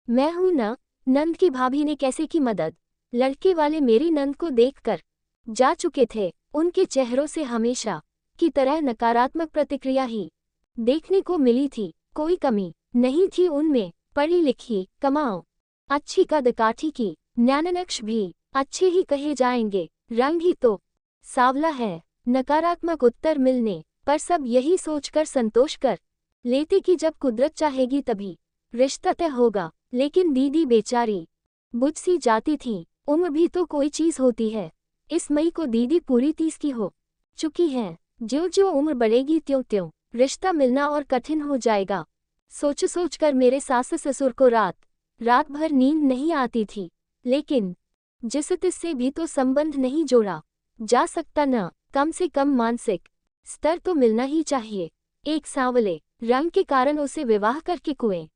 मैं हूं ना। नंद की भाभी ने कैसे की मदद। लड़के वाले मेरी नंद को देखकर जा चुके थे। उनके चेहरों से हमेशा की तरह नकारात्मक प्रतिक्रिया ही देखने को मिली थी। कोई कमी नहीं थी उनमें। पढ़ी लिखी, कमाओ, अच्छी कद-काठी की, न्याननक्ष भी अच्छे ही कहे जाएंगे। रंग ही तो सांवला है। नकारात्मक उत्तर मिलने पर सब यही सोचकर संतोष कर लेते कि जब कुदरत चाहेगी तभी रिश्ता तय होगा। लेकिन दीदी बेचारी बुझ सी जाती थी। उम्र भी तो कोई चीज होती है। इस मई को दीदी पूरी 30 की हो चुकी हैं। ज्यों ज्यों उम्र बढ़ेगी त्यों त्यों रिश्ता मिलना और कठिन हो जाएगा। सोच कर मेरे सास ससुर को रात भर नींद नहीं आती थी। लेकिन जिससे भी तो संबंध नहीं जोड़ा जा सकता न, कम से कम मानसिक स्तर तो मिलना ही चाहिए। एक सांवले रंग के कारण उसे विवाह करके कुएं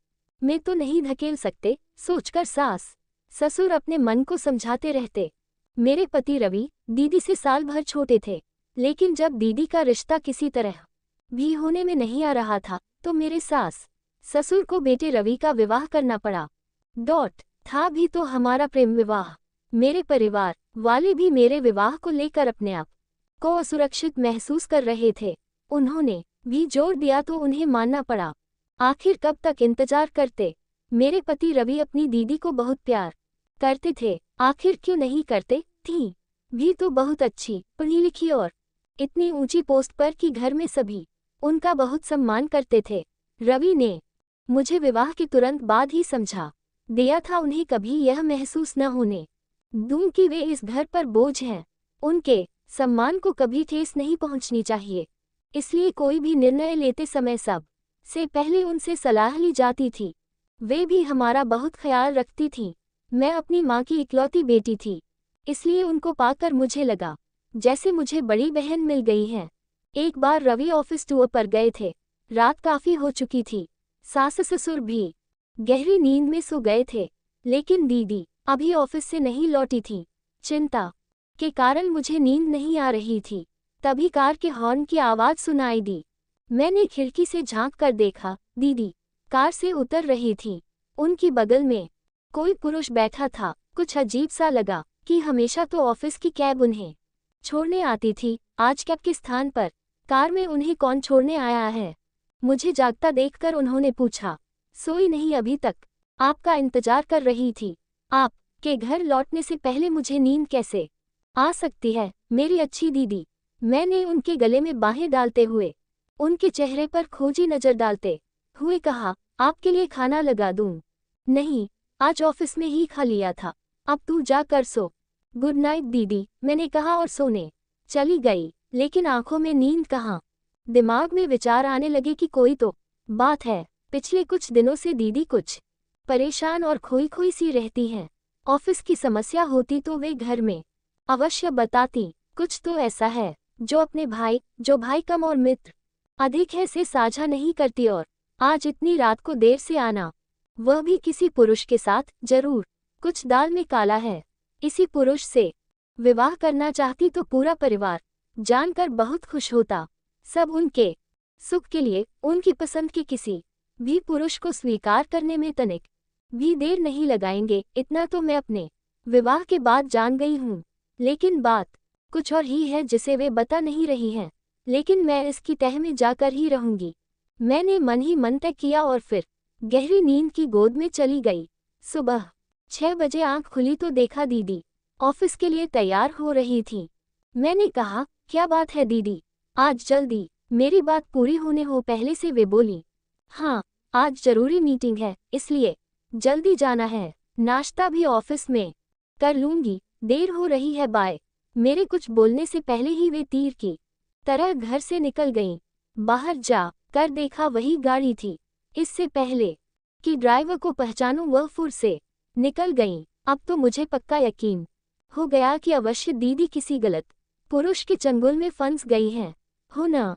में तो नहीं धकेल सकते, सोचकर सास ससुर अपने मन को समझाते रहते। मेरे पति रवि दीदी से साल भर छोटे थे, लेकिन जब दीदी का रिश्ता किसी तरह भी होने में नहीं आ रहा था तो मेरे सास ससुर को बेटे रवि का विवाह करना पड़ा। था भी तो हमारा प्रेम विवाह। मेरे परिवार वाले भी मेरे विवाह को लेकर अपने आप को असुरक्षित महसूस कर रहे थे। उन्होंने भी जोर दिया तो उन्हें मानना पड़ा। आखिर कब तक इंतजार करते। मेरे पति रवि अपनी दीदी को बहुत प्यार करते थे। आखिर क्यों नहीं करते। थी भी तो बहुत अच्छी, पढ़ी लिखी और इतनी ऊंची पोस्ट पर कि घर में सभी उनका बहुत सम्मान करते थे। रवि ने मुझे विवाह के तुरंत बाद ही समझा दिया था उन्हें कभी यह महसूस न होने दूं कि वे इस घर पर बोझ हैं। उनके सम्मान को कभी ठेस नहीं पहुंचनी चाहिए। इसलिए कोई भी निर्णय लेते समय सब से पहले उनसे सलाह ली जाती थी। वे भी हमारा बहुत ख्याल रखती थीं। मैं अपनी माँ की इकलौती बेटी थी, इसलिए उनको पाकर मुझे लगा जैसे मुझे बड़ी बहन मिल गई है। एक बार रवि ऑफिस टूर पर गए थे। रात काफी हो चुकी थी। सास ससुर भी गहरी नींद में सो गए थे, लेकिन दीदी अभी ऑफिस से नहीं लौटी थी। चिंता के कारण मुझे नींद नहीं आ रही थी। तभी कार के हॉर्न की आवाज सुनाई दी। मैंने खिड़की से झांक कर देखा, दीदी कार से उतर रही थी। उनकी बगल में कोई पुरुष बैठा था। कुछ अजीब सा लगा कि हमेशा तो ऑफिस की कैब उन्हें छोड़ने आती थी, आज कैब के स्थान पर कार में उन्हें कौन छोड़ने आया है। मुझे जागता देखकर उन्होंने पूछा, सोई नहीं अभी तक, आपका इंतजार कर रही थी। आप के घर लौटने से पहले मुझे नींद कैसे आ सकती है, मेरी अच्छी दीदी। मैंने उनके गले में बाहें डालते हुए उनके चेहरे पर खोजी नजर डालते हुए कहा, आपके लिए खाना लगा दूं। नहीं, आज ऑफिस में ही खा लिया था, अब तू जा कर सो। गुड नाइट दीदी, मैंने कहा और सोने चली गई। लेकिन आंखों में नींद कहाँ। दिमाग में विचार आने लगे कि कोई तो बात है। पिछले कुछ दिनों से दीदी कुछ परेशान और खोई खोई सी रहती हैं। ऑफिस की समस्या होती तो वे घर में अवश्य बताती। कुछ तो ऐसा है जो भाई कम और मित्र अधिक है से साझा नहीं करती। और आज इतनी रात को देर से आना, वह भी किसी पुरुष के साथ, जरूर कुछ दाल में काला है। इसी पुरुष से विवाह करना चाहती तो पूरा परिवार जानकर बहुत खुश होता। सब उनके सुख के लिए उनकी पसंद के किसी भी पुरुष को स्वीकार करने में तनिक भी देर नहीं लगाएंगे। इतना तो मैं अपने विवाह के बाद जान गई हूँ। लेकिन बात कुछ और ही है जिसे वे बता नहीं रही हैं। लेकिन मैं इसकी तह में जाकर ही रहूंगी। मैंने मन ही मन तय किया और फिर गहरी नींद की गोद में चली गई। सुबह 6 बजे आंख खुली तो देखा दीदी ऑफिस के लिए तैयार हो रही थी। मैंने कहा, क्या बात है दीदी, आज जल्दी। मेरी बात पूरी होने हो पहले से वे बोली, हाँ आज जरूरी मीटिंग है, इसलिए जल्दी जाना है। नाश्ता भी ऑफिस में कर लूंगी, देर हो रही है, बाय। मेरे कुछ बोलने से पहले ही वे तीर की तरह घर से निकल गईं। बाहर जा कर देखा वही गाड़ी थी। इससे पहले कि ड्राइवर को पहचानूं वह फुर से निकल गईं। अब तो मुझे पक्का यकीन हो गया कि अवश्य दीदी किसी गलत पुरुष के चंगुल में फंस गई हैं। हो न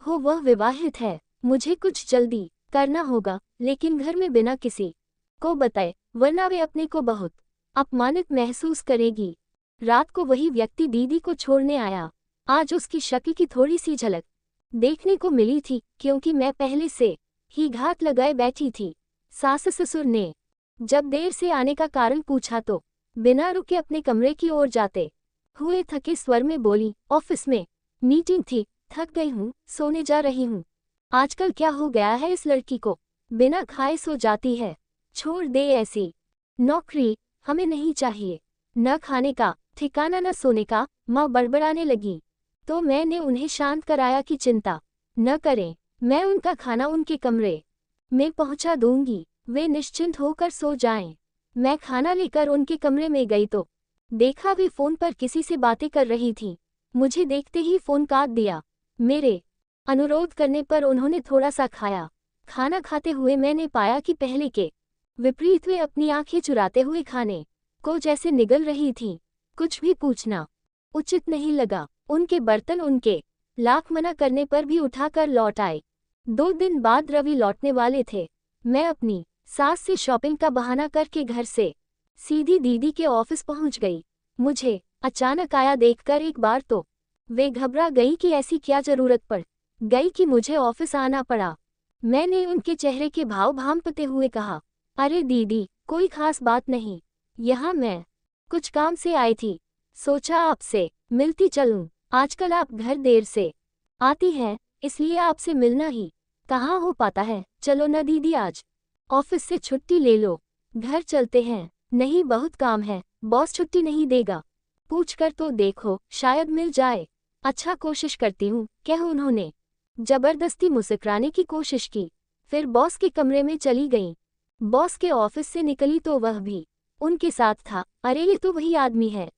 हो वह विवाहित है। मुझे कुछ जल्दी करना होगा, लेकिन घर में बिना किसी को बताए, वरना वे अपने को बहुत अपमानित महसूस करेगी। रात को वही व्यक्ति दीदी को छोड़ने आया। आज उसकी शक्ल की थोड़ी सी झलक देखने को मिली थी, क्योंकि मैं पहले से ही घात लगाए बैठी थी। सास ससुर ने जब देर से आने का कारण पूछा तो बिना रुके अपने कमरे की ओर जाते हुए थके स्वर में बोली, ऑफिस में मीटिंग थी, थक गई हूँ, सोने जा रही हूँ। आजकल क्या हो गया है इस लड़की को, बिना खाए सो जाती है। छोड़ दे ऐसी नौकरी, हमें नहीं चाहिए। न खाने का ठिकाना न सोने का। माँ बड़बड़ाने लगी तो मैंने उन्हें शांत कराया कि चिंता न करें, मैं उनका खाना उनके कमरे में पहुंचा दूंगी, वे निश्चिंत होकर सो जाएं। मैं खाना लेकर उनके कमरे में गई तो देखा वे फोन पर किसी से बातें कर रही थीं। मुझे देखते ही फोन काट दिया। मेरे अनुरोध करने पर उन्होंने थोड़ा सा खाया। खाना खाते हुए मैंने पाया कि पहले के विपरीत वे अपनी आंखें चुराते हुए खाने को जैसे निगल रही थीं। कुछ भी पूछना उचित नहीं लगा। उनके बर्तन उनके लाख मना करने पर भी उठाकर लौट आए। 2 दिन बाद रवि लौटने वाले थे। मैं अपनी सास से शॉपिंग का बहाना करके घर से सीधी दीदी के ऑफिस पहुंच गई। मुझे अचानक आया देखकर एक बार तो वे घबरा गई कि ऐसी क्या जरूरत पड़ गई कि मुझे ऑफिस आना पड़ा। मैंने उनके चेहरे के भाव भांपते हुए कहा, अरे दीदी, कोई खास बात नहीं, यहाँ मैं कुछ काम से आई थी, सोचा आपसे मिलती चलूं। आजकल आप घर देर से आती हैं, इसलिए आपसे मिलना ही कहाँ हो पाता है। चलो न दीदी, आज ऑफिस से छुट्टी ले लो, घर चलते हैं। नहीं, बहुत काम है, बॉस छुट्टी नहीं देगा। पूछकर तो देखो, शायद मिल जाए। अच्छा, कोशिश करती हूँ, कह उन्होंने जबरदस्ती मुस्कुराने की कोशिश की। फिर बॉस के कमरे में चली गईं। बॉस के ऑफिस से निकली तो वह भी उनके साथ था। अरे ये तो वही आदमी है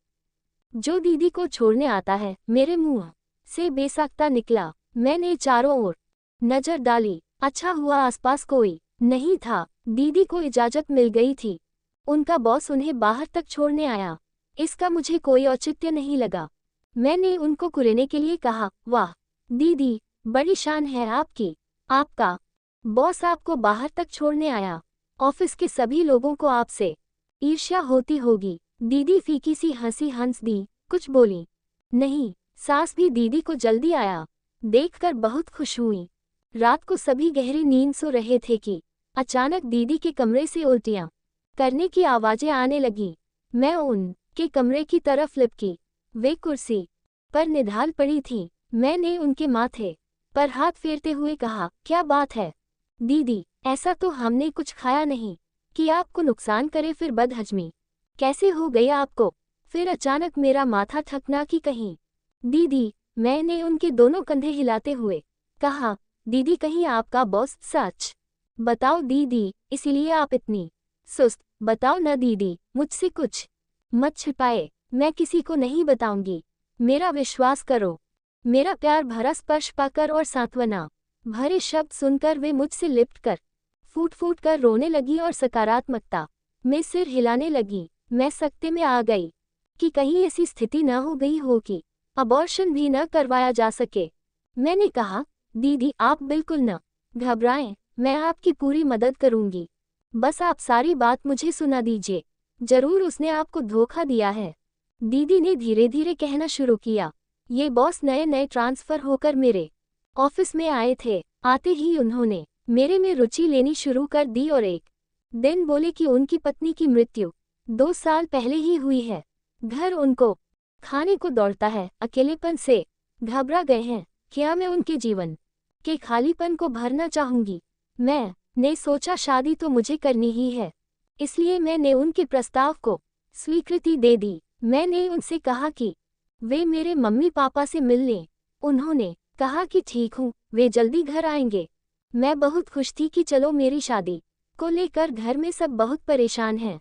जो दीदी को छोड़ने आता है, मेरे मुंह से बेसाख्ता निकला। मैंने चारों ओर नजर डाली। अच्छा हुआ आसपास कोई नहीं था। दीदी को इजाजत मिल गई थी। उनका बॉस उन्हें बाहर तक छोड़ने आया। इसका मुझे कोई औचित्य नहीं लगा। मैंने उनको कुरेने के लिए कहा, वाह दीदी, बड़ी शान है आपकी, आपका बॉस आपको बाहर तक छोड़ने आया। ऑफिस के सभी लोगों को आपसे ईर्ष्या होती होगी। दीदी फीकी सी हंसी हंस दी, कुछ बोली नहीं। सास भी दीदी को जल्दी आया देखकर बहुत खुश हुई। रात को सभी गहरी नींद सो रहे थे कि अचानक दीदी के कमरे से उल्टियां करने की आवाजें आने लगी। मैं उनके कमरे की तरफ लिपकी। वे कुर्सी पर निढाल पड़ी थीं। मैंने उनके माथे पर हाथ फेरते हुए कहा, क्या बात है दीदी, ऐसा तो हमने कुछ खाया नहीं कि आपको नुकसान करे, फिर बदहजमी कैसे हो गई आपको। फिर अचानक मेरा माथा ठकना कि कहीं दीदी। मैंने उनके दोनों कंधे हिलाते हुए कहा, दीदी, कहीं आपका बॉस सच बताओ दीदी, इसीलिए आप इतनी सुस्त। बताओ न दीदी, मुझसे कुछ मत छिपाए, मैं किसी को नहीं बताऊंगी, मेरा विश्वास करो। मेरा प्यार भरा स्पर्श पाकर और सांत्वना भरे शब्द सुनकर वे मुझसे लिपट कर फूट फूट कर रोने लगी और सकारात्मकता में सिर हिलाने लगी। मैं सकते में आ गई कि कहीं ऐसी स्थिति न हो गई हो कि अबॉर्शन भी न करवाया जा सके। मैंने कहा, दीदी आप बिल्कुल न घबराएं, मैं आपकी पूरी मदद करूंगी, बस आप सारी बात मुझे सुना दीजिए। जरूर उसने आपको धोखा दिया है, दीदी ने धीरे धीरे कहना शुरू किया। ये बॉस नए नए ट्रांसफर होकर मेरे ऑफिस में आए थे। आते ही उन्होंने मेरे में रुचि लेनी शुरू कर दी और एक दिन बोले कि उनकी पत्नी की मृत्यु 2 साल पहले ही हुई है। घर उनको खाने को दौड़ता है, अकेलेपन से घबरा गए हैं। क्या मैं उनके जीवन के खालीपन को भरना चाहूंगी। मैंने सोचा शादी तो मुझे करनी ही है, इसलिए मैंने उनके प्रस्ताव को स्वीकृति दे दी। मैंने उनसे कहा कि वे मेरे मम्मी पापा से मिल लें। उन्होंने कहा कि ठीक हूँ, वे जल्दी घर आएंगे। मैं बहुत खुश थी कि चलो, मेरी शादी को लेकर घर में सब बहुत परेशान हैं,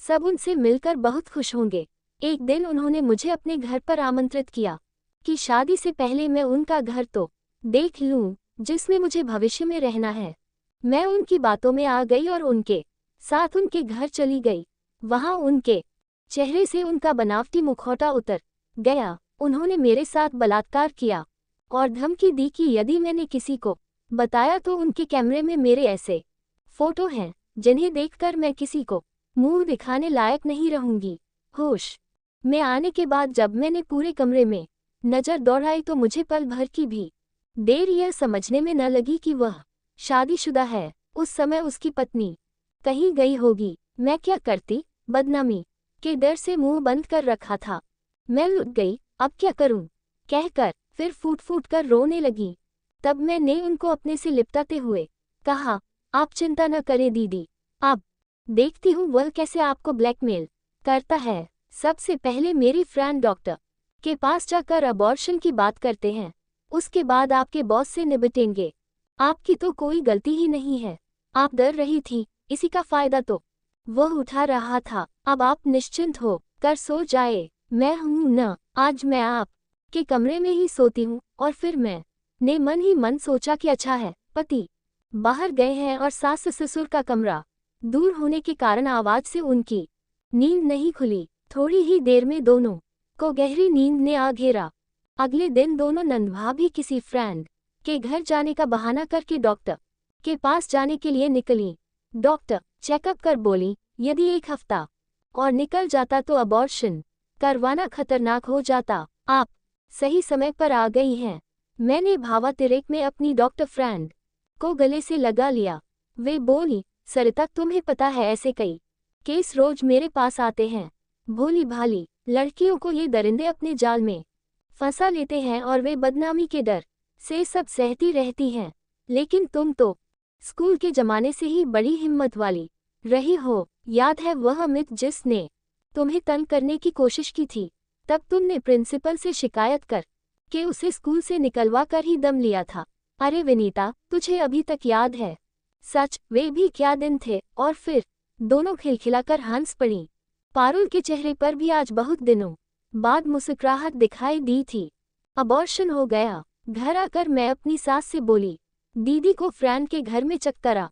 सब उनसे मिलकर बहुत खुश होंगे। एक दिन उन्होंने मुझे अपने घर पर आमंत्रित किया कि शादी से पहले मैं उनका घर तो देख लूं, जिसमें मुझे भविष्य में रहना है। मैं उनकी बातों में आ गई और उनके साथ उनके घर चली गई। वहां उनके चेहरे से उनका बनावटी मुखौटा उतर गया। उन्होंने मेरे साथ बलात्कार किया और धमकी दी कि यदि मैंने किसी को बताया तो उनके कैमरे में मेरे ऐसे फोटो हैं जिन्हें देखकर मैं किसी को मुंह दिखाने लायक नहीं रहूंगी। होश में आने के बाद जब मैंने पूरे कमरे में नजर दौड़ाई तो मुझे पल भर की भी देर यह समझने में न लगी कि वह शादीशुदा है। उस समय उसकी पत्नी कहीं गई होगी मैं क्या करती, बदनामी के डर से मुंह बंद कर रखा था। मैं लुट गई, अब क्या करूं, कहकर फिर फूट फूट कर रोने लगी। तब मैंने उनको अपने से लिपटाते हुए कहा, आप चिंता न करें दीदी, अब देखती हूँ वह कैसे आपको ब्लैकमेल करता है। सबसे पहले मेरी फ्रेंड डॉक्टर के पास जाकर अबॉर्शन की बात करते हैं, उसके बाद आपके बॉस से निपटेंगे। आपकी तो कोई गलती ही नहीं है, आप डर रही थी, इसी का फायदा तो वह उठा रहा था। अब आप निश्चिंत हो कर सो जाए, मैं हूं न, आज मैं आप के कमरे में ही सोती हूँ। और फिर मैं ने मन ही मन सोचा कि अच्छा है, पति बाहर गए हैं और सास ससुर का कमरा दूर होने के कारण आवाज से उनकी नींद नहीं खुली। थोड़ी ही देर में दोनों को गहरी नींद ने आ घेरा। अगले दिन दोनों नंदभा भी किसी फ्रेंड के घर जाने का बहाना करके डॉक्टर के पास जाने के लिए निकली। डॉक्टर चेकअप कर बोली, यदि 1 हफ्ता और निकल जाता तो अबॉर्शन करवाना खतरनाक हो जाता। आप सही समय पर आ गई हैं। मैंने भावातिरेक में अपनी डॉक्टर फ्रेंड को गले से लगा लिया। वे बोली, सरिता तुम्हें पता है ऐसे कई केस रोज मेरे पास आते हैं। भोली भाली लड़कियों को ये दरिंदे अपने जाल में फंसा लेते हैं और वे बदनामी के डर से सब सहती रहती हैं। लेकिन तुम तो स्कूल के जमाने से ही बड़ी हिम्मत वाली रही हो। याद है वह अमित जिसने तुम्हें तंग करने की कोशिश की थी? तब तुमने प्रिंसिपल से शिकायत कर के उसे स्कूल से निकलवा कर ही दम लिया था। अरे विनीता, तुझे अभी तक याद है? सच, वे भी क्या दिन थे। और फिर दोनों खिलखिलाकर हंस पड़ी। पारुल के चेहरे पर भी आज बहुत दिनों बाद मुस्कुराहट दिखाई दी थी। अबॉर्शन हो गया। घर आकर मैं अपनी सास से बोली, दीदी को फ्रेंड के घर में चक्कर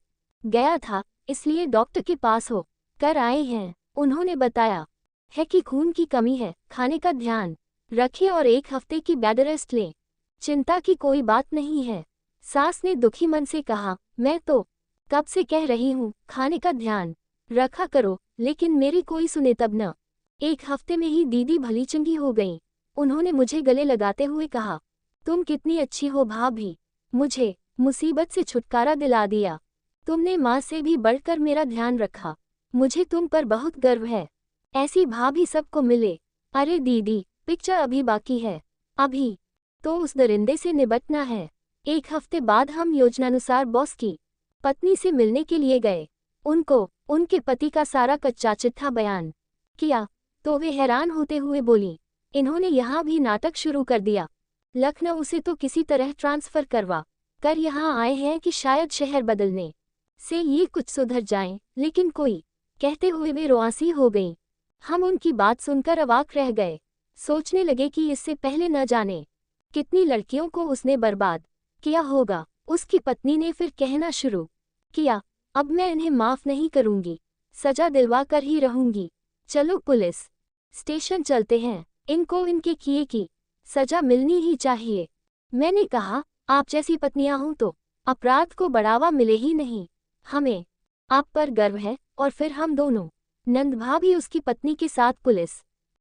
गया था, इसलिए डॉक्टर के पास हो कर आए हैं। उन्होंने बताया है कि खून की कमी है, खाने का ध्यान रखें और 1 हफ्ते की बेड रेस्ट लें। चिंता की कोई बात नहीं है। सास ने दुखी मन से कहा, मैं तो कब से कह रही हूँ खाने का ध्यान रखा करो, लेकिन मेरी कोई सुने तब न। 1 हफ्ते में ही दीदी भली चंगी हो गई। उन्होंने मुझे गले लगाते हुए कहा, तुम कितनी अच्छी हो भाभी, मुझे मुसीबत से छुटकारा दिला दिया। तुमने माँ से भी बढ़कर मेरा ध्यान रखा। मुझे तुम पर बहुत गर्व है। ऐसी भाभी सबको मिले। अरे दीदी, पिक्चर अभी बाकी है, अभी तो उस दरिंदे से निपटना है। 1 हफ्ते बाद हम योजनानुसार बॉस की पत्नी से मिलने के लिए गए। उनको उनके पति का सारा कच्चा चिट्ठा बयान किया तो वे हैरान होते हुए बोली, इन्होंने यहाँ भी नाटक शुरू कर दिया। लखनऊ से तो किसी तरह ट्रांसफर करवा कर यहाँ आए हैं कि शायद शहर बदलने से ये कुछ सुधर जाएं, लेकिन कोई कहते हुए वे रुआंसी हो गईं। हम उनकी बात सुनकर अवाक रह गए। सोचने लगे कि इससे पहले न जाने कितनी लड़कियों को उसने बर्बाद किया होगा। उसकी पत्नी ने फिर कहना शुरू किया, अब मैं इन्हें माफ नहीं करूंगी, सजा दिलवा कर ही रहूंगी। चलो पुलिस स्टेशन चलते हैं, इनको इनके किए की सजा मिलनी ही चाहिए। मैंने कहा, आप जैसी पत्नियां हों तो अपराध को बढ़ावा मिले ही नहीं। हमें आप पर गर्व है। और फिर हम दोनों नंदभा भी उसकी पत्नी के साथ पुलिस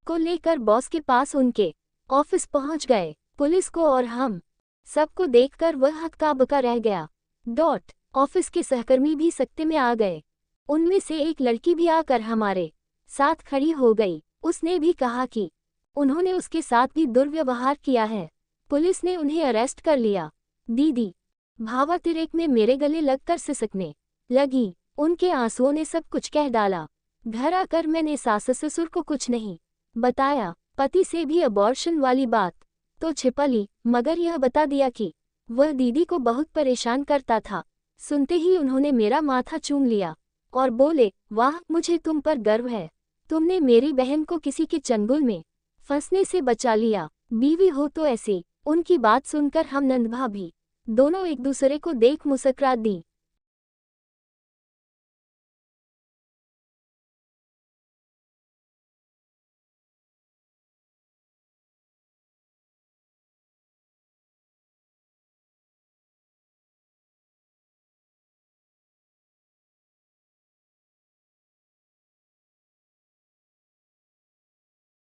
को लेकर बॉस के पास उनके ऑफिस पहुंच गए। पुलिस को और हम सबको देखकर वह हक्का-बक्का रह गया। ऑफिस के सहकर्मी भी सकते में आ गए। उनमें से एक लड़की भी आकर हमारे साथ खड़ी हो गई। उसने भी कहा कि उन्होंने उसके साथ भी दुर्व्यवहार किया है। पुलिस ने उन्हें अरेस्ट कर लिया। दीदी भावातिरेक में मेरे गले लगकर सिसकने लगी। उनके आंसुओं ने सब कुछ कह डाला। घर आकर मैंने सास ससुर को कुछ नहीं बताया। पति से भी अबॉर्शन वाली बात तो छिपा ली, मगर यह बता दिया कि वह दीदी को बहुत परेशान करता था। सुनते ही उन्होंने मेरा माथा चूम लिया और बोले, वाह, मुझे तुम पर गर्व है। तुमने मेरी बहन को किसी के चंगुल में फंसने से बचा लिया। बीवी हो तो ऐसे। उनकी बात सुनकर हम नंदभा भी दोनों एक दूसरे को देख मुस्कुरा दी।